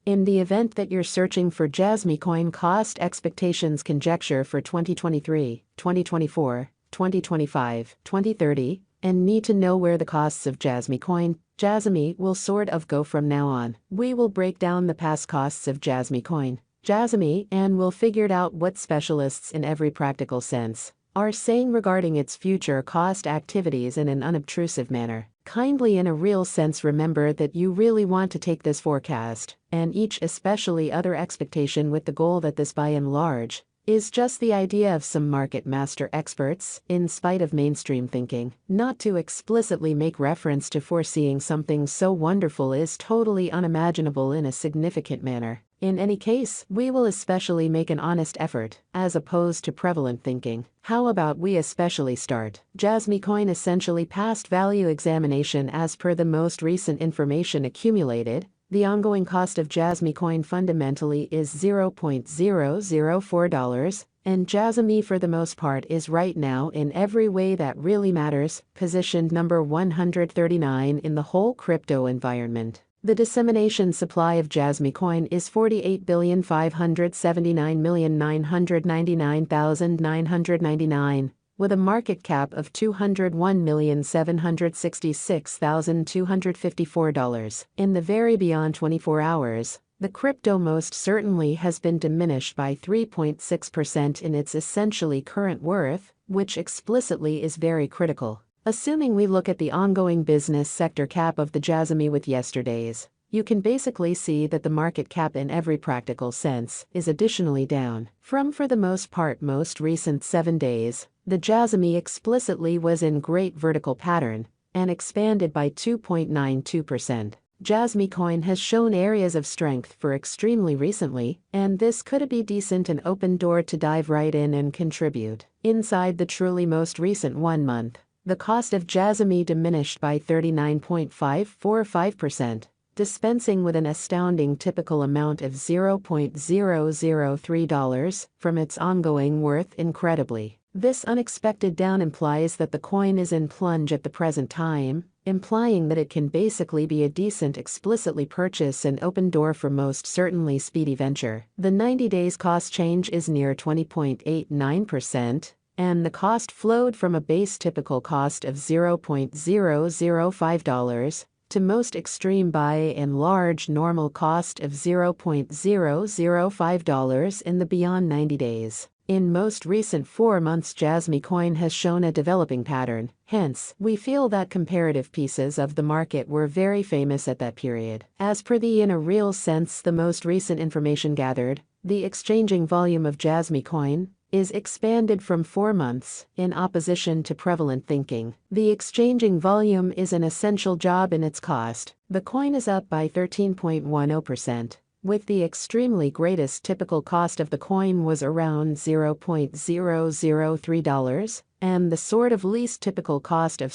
In the event that you're searching for JASMY coin cost expectations conjecture for 2023, 2024, 2025, 2030, and need to know where the costs of JASMY coin, JASMY will sort of go from now on. We will break down the past costs of JASMY coin, JASMY, and we'll figure out what specialists in every practical sense are saying regarding its future cost activities in an unobtrusive manner. Kindly in a real sense remember that you really want to take this forecast, and each especially other expectation with the goal that this by and large is just the idea of some market master experts, in spite of mainstream thinking. Not to explicitly make reference to foreseeing something so wonderful is totally unimaginable in a significant manner. In any case, we will especially make an honest effort, as opposed to prevalent thinking. How about we especially start JASMY coin essentially past value examination as per the most recent information accumulated. The ongoing cost of JASMY coin fundamentally is $0.004, and JASMY for the most part is right now in every way that really matters, positioned number 139 in the whole crypto environment. The dissemination supply of JASMY coin is 48,579,999,999, with a market cap of $201,766,254. In the very beyond 24 hours, the crypto most certainly has been diminished by 3.6% in its essentially current worth, which explicitly is very critical. Assuming we look at the ongoing business sector cap of the JASMY with yesterday's, you can basically see that the market cap in every practical sense is additionally down. From for the most part most recent 7 days, the JASMY explicitly was in great vertical pattern and expanded by 2.92%. JASMY coin has shown areas of strength for extremely recently, and this could be decent an open door to dive right in and contribute. Inside the truly most recent 1 month, the cost of JASMY diminished by 39.545%, dispensing with an astounding typical amount of $0.003 from its ongoing worth incredibly. This unexpected down implies that the coin is in plunge at the present time, implying that it can basically be a decent explicitly purchase and open door for most certainly speedy venture. The 90 days cost change is near 20.89%. And the cost flowed from a base typical cost of $0.005 to most extreme by and large normal cost of $0.005 in the beyond 90 days. In most recent 4 months JASMY coin has shown a developing pattern, hence, we feel that comparative pieces of the market were very famous at that period. As per the in a real sense the most recent information gathered, the exchanging volume of JASMY coin is expanded from 4 months, in opposition to prevalent thinking. The exchanging volume is an essential job in its cost. The coin is up by 13.10%, with the extremely greatest typical cost of the coin was around $0.003, and the sort of least typical cost of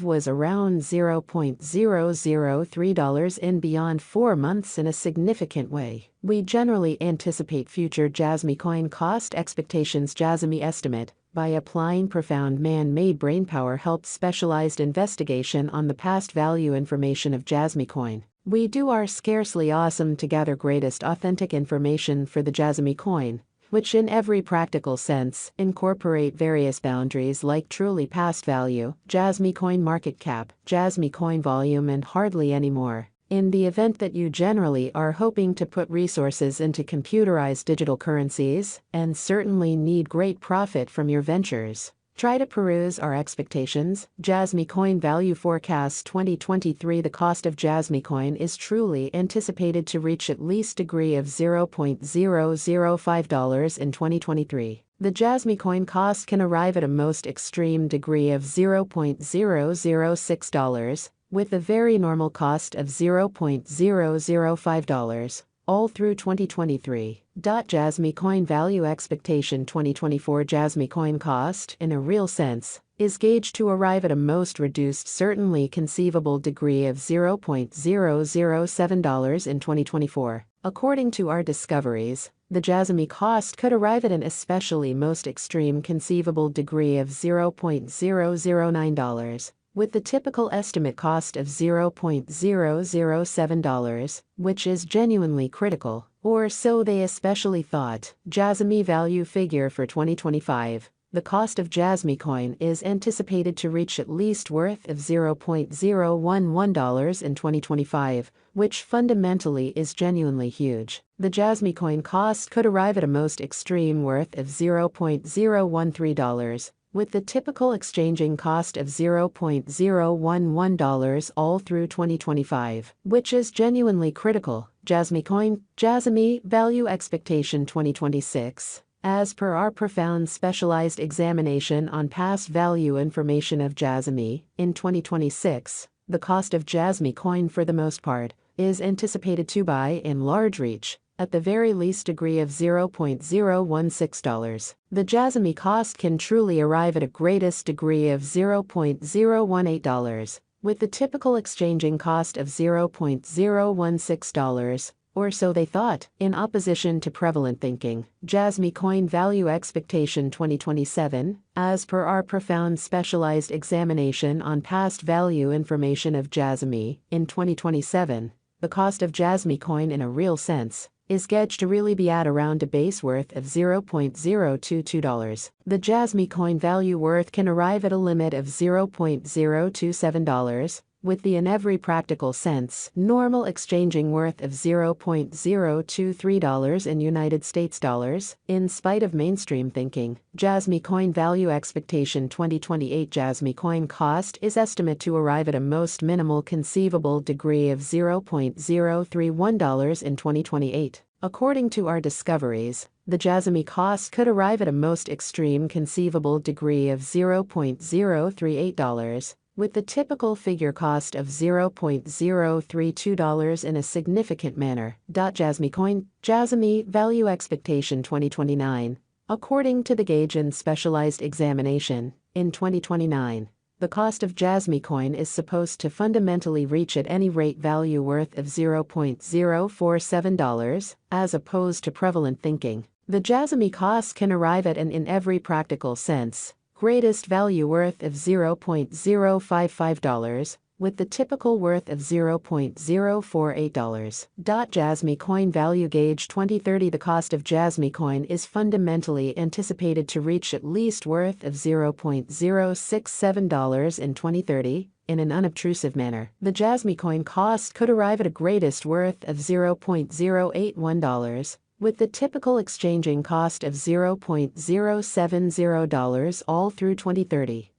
was around $0.003 in beyond 4 months in a significant way. We generally anticipate future JASMY coin cost expectations. JASMY estimate, by applying profound man-made brainpower, helps specialized investigation on the past value information of JASMY coin. We do our scarcely awesome to gather greatest authentic information for the JASMY coin, which in every practical sense incorporate various boundaries like truly past value, JASMY coin market cap, JASMY coin volume, and hardly any more. In the event that you generally are hoping to put resources into computerized digital currencies and certainly need great profit from your ventures, try to peruse our expectations. JASMY coin value forecast 2023. The cost of JASMY coin is truly anticipated to reach at least degree of $0.005 in 2023. The JASMY coin cost can arrive at a most extreme degree of $0.006, with a very normal cost of $0.005, all through 2023. JASMY coin value expectation 2024. JASMY coin cost, in a real sense, is gauged to arrive at a most reduced certainly conceivable degree of $0.007 in 2024. According to our discoveries, the JASMY cost could arrive at an especially most extreme conceivable degree of $0.009, with the typical estimate cost of $0.007, which is genuinely critical, or so they especially thought. JASMY value figure for 2025. The cost of JASMY coin is anticipated to reach at least worth of $0.011 in 2025, which fundamentally is genuinely huge. The JASMY coin cost could arrive at a most extreme worth of $0.013, with the typical exchanging cost of $0.011 all through 2025, which is genuinely critical. JASMY coin, JASMY value expectation 2026. As per our profound specialized examination on past value information of JASMY, in 2026, the cost of JASMY coin for the most part is anticipated to by in large reach, at the very least degree of $0.016. The JASMY cost can truly arrive at a greatest degree of $0.018, with the typical exchanging cost of $0.016, or so they thought, in opposition to prevalent thinking. JASMY coin value expectation 2027, as per our profound specialized examination on past value information of JASMY, in 2027, the cost of JASMY coin in a real sense is gauged to really be at around a base worth of $0.022. The JASMY coin value worth can arrive at a limit of $0.027, with the in every practical sense normal exchanging worth of $0.023 in United States dollars, in spite of mainstream thinking. JASMY coin value expectation 2028. JASMY coin cost is estimated to arrive at a most minimal conceivable degree of $0.031 in 2028. According to our discoveries, the JASMY cost could arrive at a most extreme conceivable degree of $0.038, with the typical figure cost of $0.032 in a significant manner. JASMY coin, JASMY value expectation 2029. According to the gauge and specialized examination, in 2029, the cost of JASMY coin is supposed to fundamentally reach at any rate value worth of $0.047, as opposed to prevalent thinking. The JASMY cost can arrive at an in every practical sense greatest value worth of $0.055, with the typical worth of $0.048. JASMY coin value gauge 2030. The cost of JASMY coin is fundamentally anticipated to reach at least worth of $0.067 in 2030, in an unobtrusive manner. The JASMY coin cost could arrive at a greatest worth of $0.081, with the typical exchanging cost of $0.070 all through 2030.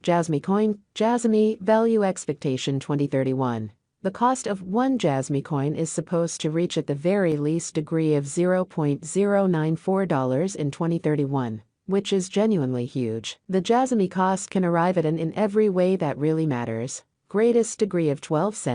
JASMY coin, JASMY value expectation 2031. The cost of one JASMY coin is supposed to reach at the very least degree of $0.094 in 2031, which is genuinely huge. The JASMY cost can arrive at an in every way that really matters greatest degree of 12 cents.